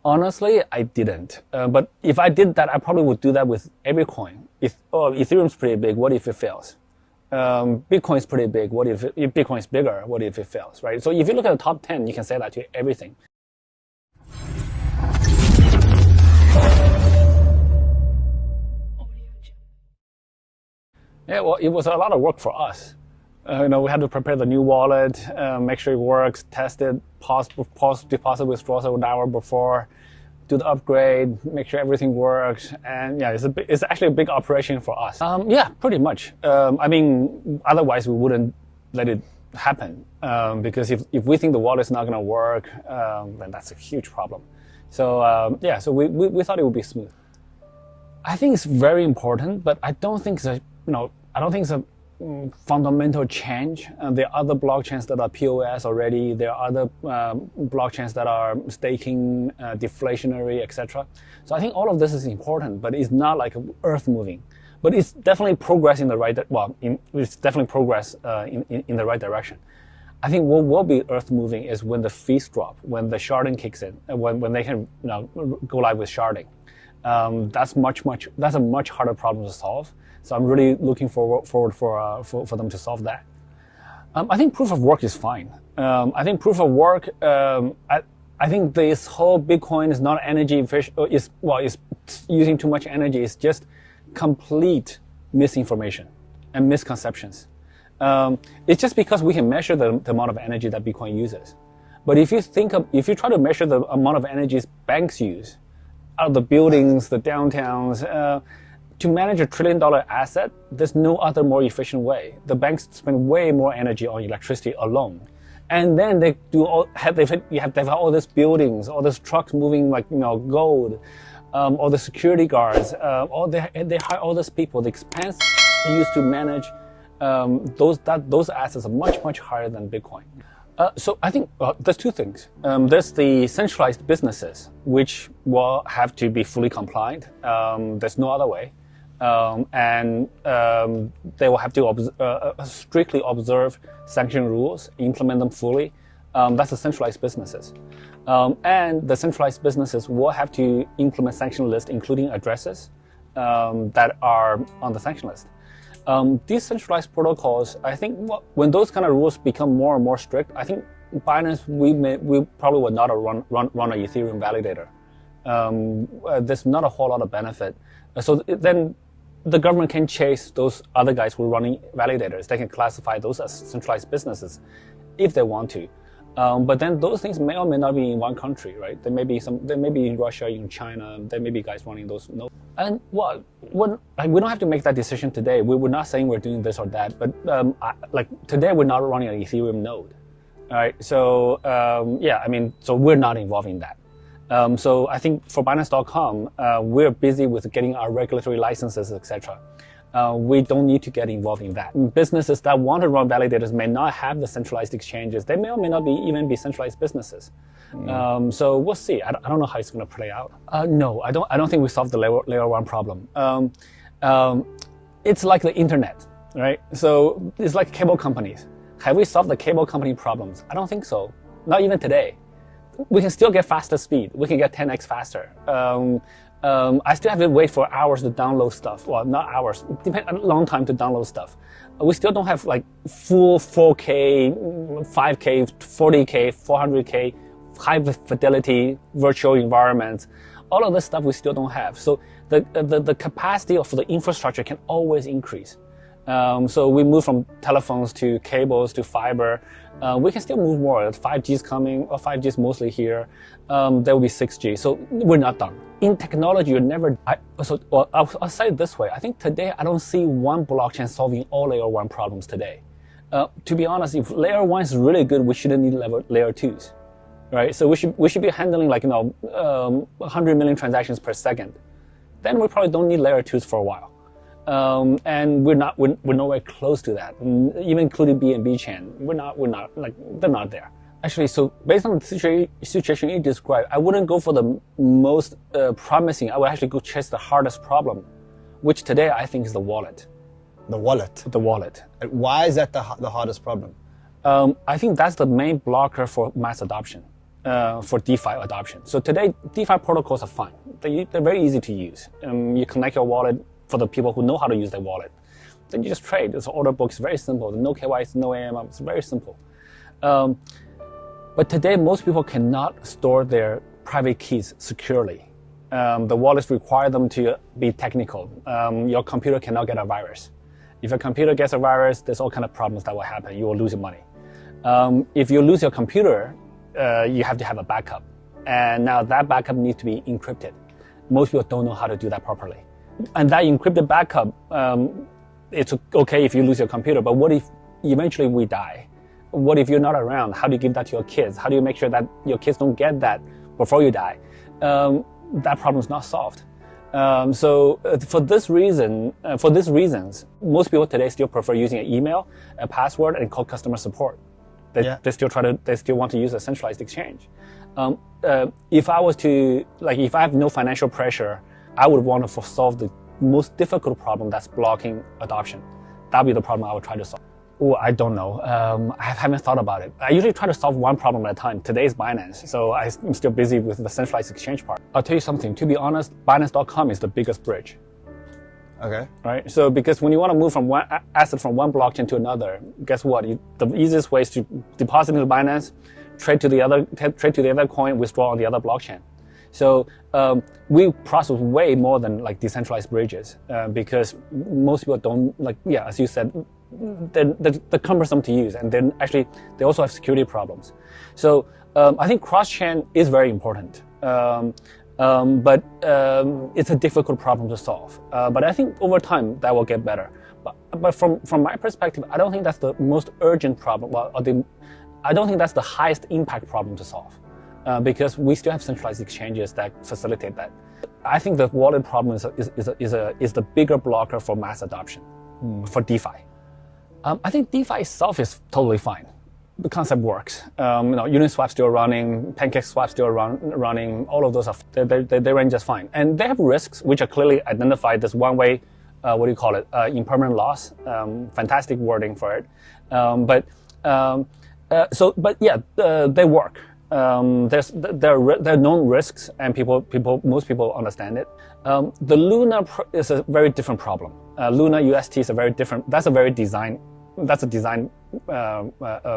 Honestly, I didn't. But if I did that, I probably would do that with every coin. If Ethereum's pretty big, what if it fails? Bitcoin's pretty big. What if Bitcoin's bigger? What if it fails, right? So if you look at the top 10, you can say that to everything. Yeah, well, it was a lot of work for us. We had to prepare the new wallet, make sure it works, test it, pause deposit withdrawals an hour before, do the upgrade, make sure everything works, and yeah, it's actually a big operation for us. Yeah, pretty much. Otherwise we wouldn't let it happen, because if we think the wallet's not going to work, then that's a huge problem. So yeah, so we thought it would be smooth. I think it's very important, but I don't think it's a fundamental change. There are other blockchains that are POS already. There are other blockchains that are staking, deflationary, etc. So I think all of this is important, but it's not like earth moving. But it's definitely progress in the right. It's definitely progress in the right direction. I think what will be earth moving is when the fees drop, when the sharding kicks in, when they can go live with sharding. That's a much harder problem to solve. So I'm really looking forward for them to solve that. I think proof of work is fine. I think proof of work. I think this whole Bitcoin is not energy efficient. Is using too much energy. It's just complete misinformation and misconceptions. It's just because we can measure the amount of energy that Bitcoin uses. But if you try to measure the amount of energy banks use, out of the buildings, the downtowns. To manage $1 trillion asset, there's no other more efficient way. The banks spend way more energy on electricity alone, and then they have all these buildings, all these trucks moving like gold, all the security guards, they hire all these people. The expense they use to manage those assets are much higher than Bitcoin. So I think there's two things. There's the centralized businesses, which will have to be fully compliant. There's no other way. And they will have to strictly observe sanction rules, implement them fully. That's the centralized businesses. And the centralized businesses will have to implement sanction list, including addresses that are on the sanction list. These centralized protocols, I think when those kind of rules become more and more strict, I think Binance, we probably would not run an Ethereum validator. There's not a whole lot of benefit. So then the government can chase those other guys who are running validators. They can classify those as centralized businesses if they want to. But then those things may or may not be in one country, right? They may be in Russia, in China. There may be guys running those nodes. And we don't have to make that decision today. We're not saying we're doing this or that. But today we're not running an Ethereum node, all right? So so we're not involved in that. So I think for Binance.com, we're busy with getting our regulatory licenses, etc. We don't need to get involved in that. Businesses that want to run validators may not have the centralized exchanges. They may or may not even be centralized businesses. So we'll see. I don't know how it's going to play out. No, I don't think we solved the layer one problem. It's like the internet, right? So it's like cable companies. Have we solved the cable company problems? I don't think so. Not even today. We can still get faster speed. We can get 10x faster. I still have to wait for hours to download stuff. Well, not hours. It depends a long time to download stuff. We still don't have like full 4K, 5K, 40K, 400K, high fidelity virtual environments. All of this stuff we still don't have. So the capacity of the infrastructure can always increase. So we move from telephones to cables to fiber. We can still move more. 5G is coming, or 5G is mostly here. There will be 6G. So we're not done. In technology, you're never. I'll say it this way. I think today I don't see one blockchain solving all layer one problems today. To be honest, if layer one is really good, we shouldn't need layer twos, right? So we should be handling 100 million transactions per second. Then we probably don't need layer twos for a while. And we're nowhere close to that. Even including BNB chain, they're not there. Actually, so based on the situation you described, I wouldn't go for the most promising. I would actually go chase the hardest problem, which today I think is the wallet. The wallet? The wallet. Why is that the hardest problem? I think that's the main blocker for mass adoption. for DeFi adoption. So today, DeFi protocols are fine. They're very easy to use. You connect your wallet for the people who know how to use their wallet. Then you just trade. It's order book. It's very simple. No KYC, no AML. It's very simple. But today, most people cannot store their private keys securely. The wallets require them to be technical. Your computer cannot get a virus. If your computer gets a virus, there's all kind of problems that will happen. You will lose your money. If you lose your computer, you have to have a backup. And now that backup needs to be encrypted. Most people don't know how to do that properly. And that encrypted backup, it's okay if you lose your computer, but what if eventually we die? What if you're not around? How do you give that to your kids? How do you make sure that your kids don't get that before you die? That problem is not solved. For these reasons, most people today still prefer using an email, a password, and call customer support. They still want to use a centralized exchange. If I have no financial pressure, I would want to solve the most difficult problem that's blocking adoption. That'd be the problem I would try to solve. Oh, I don't know. I haven't thought about it. I usually try to solve one problem at a time. Today is Binance, so I'm still busy with the centralized exchange part. I'll tell you something. To be honest, Binance.com is the biggest bridge. Okay. Right. So because when you want to move from one asset from one blockchain to another, guess what? The easiest way is to deposit into Binance, trade to the other coin, withdraw on the other blockchain. So we process way more than like decentralized bridges because most people don't as you said, they're cumbersome to use, and then actually they also have security problems. So I think cross-chain is very important. But it's a difficult problem to solve. But I think over time that will get better. But from my perspective, I don't think that's the most urgent problem. I don't think that's the highest impact problem to solve, because we still have centralized exchanges that facilitate that. I think the wallet problem is the bigger blocker for mass adoption for DeFi. I think DeFi itself is totally fine. The concept works. Uniswap still running, PancakeSwap still running. All of those they run just fine, and they have risks which are clearly identified. There's one way, impermanent loss. Fantastic wording for it. They work. There are known risks, and most people understand it. The Luna is a very different problem. Luna UST is That's a design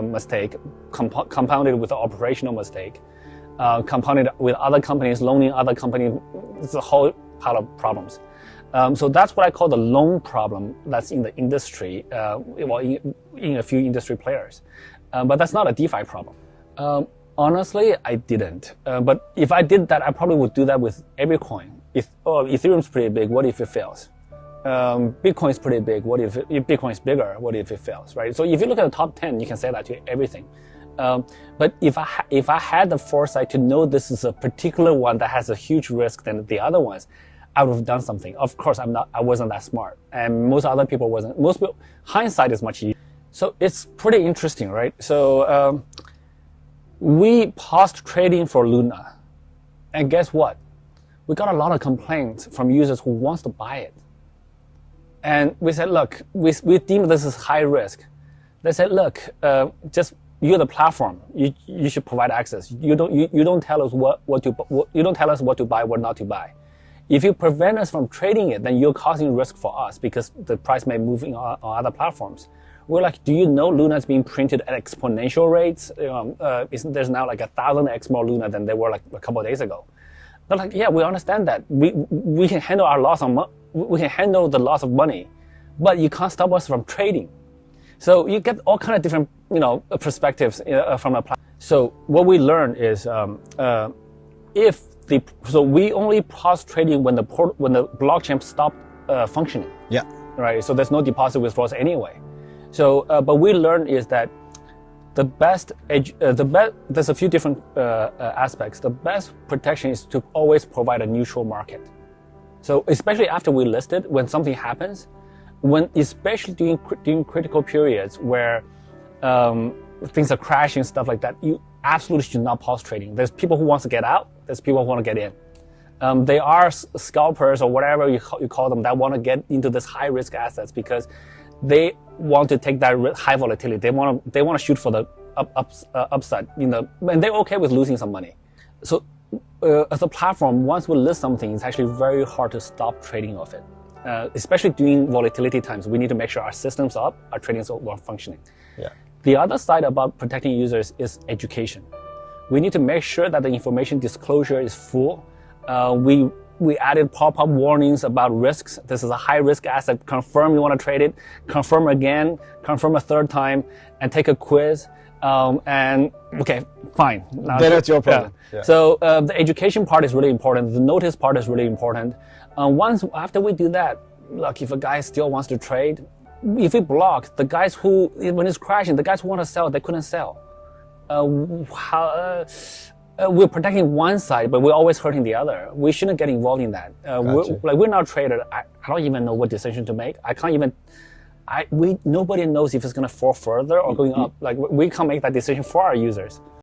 mistake, compounded with an operational mistake, compounded with other companies loaning other companies. It's a whole pile of problems. So that's what I call the loan problem that's in the industry, in a few industry players. But that's not a DeFi problem. Honestly, I didn't. But if I did that, I probably would do that with every coin. Ethereum's pretty big, what if it fails? Bitcoin is pretty big. What if Bitcoin is bigger? What if it fails, right? So if you look at the top 10, you can say that to everything. But if I had the foresight to know this is a particular one that has a huge risk than the other ones, I would have done something. Of course, I wasn't that smart, and most other people wasn't. Hindsight is much easier. So it's pretty interesting, right? So we paused trading for Luna, and guess what? We got a lot of complaints from users who wants to buy it. And we said, look, we deem this as high risk. They said, look, you're the platform. You should provide access. You don't tell us you don't tell us what to buy, what not to buy. If you prevent us from trading it, then you're causing risk for us because the price may move on other platforms. We're like, do you know Luna is being printed at exponential rates? There's now like 1,000x more Luna than there were like a couple of days ago. They're like, yeah, we understand that. We can handle we can handle the loss of money, but you can't stop us from trading. So you get all kind of different, perspectives from a platform. So what we learned is, we only pause trading when the blockchain stopped functioning. Yeah. Right. So there's no deposit withdrawals anyway. So, but we learned is that there's a few different aspects. The best protection is to always provide a neutral market. So especially after we listed, when something happens, especially during critical periods where things are crashing, stuff like that, you absolutely should not pause trading. There's people who want to get out. There's people who want to get in. They are scalpers or whatever you call them that want to get into this high risk assets because they want to take that high volatility. They want to shoot for the upside, and they're okay with losing some money. So as a platform, once we list something, it's actually very hard to stop trading of it. Especially during volatility times, we need to make sure our system's up, our trading is well functioning. Yeah. The other side about protecting users is education. We need to make sure that the information disclosure is full. We added pop-up warnings about risks. This is a high-risk asset. Confirm you want to trade it. Confirm again. Confirm a third time, and take a quiz. And okay, fine. Now, then it's your problem. Yeah. So the education part is really important. The notice part is really important. Once after we do that, look, if a guy still wants to trade, if we block the guys who, when it's crashing, the guys who want to sell, they couldn't sell. We're protecting one side, but we're always hurting the other. We shouldn't get involved in that. We're not traders. I don't even know what decision to make. I can't even. Nobody knows if it's going to fall further or going up. Like, we can't make that decision for our users.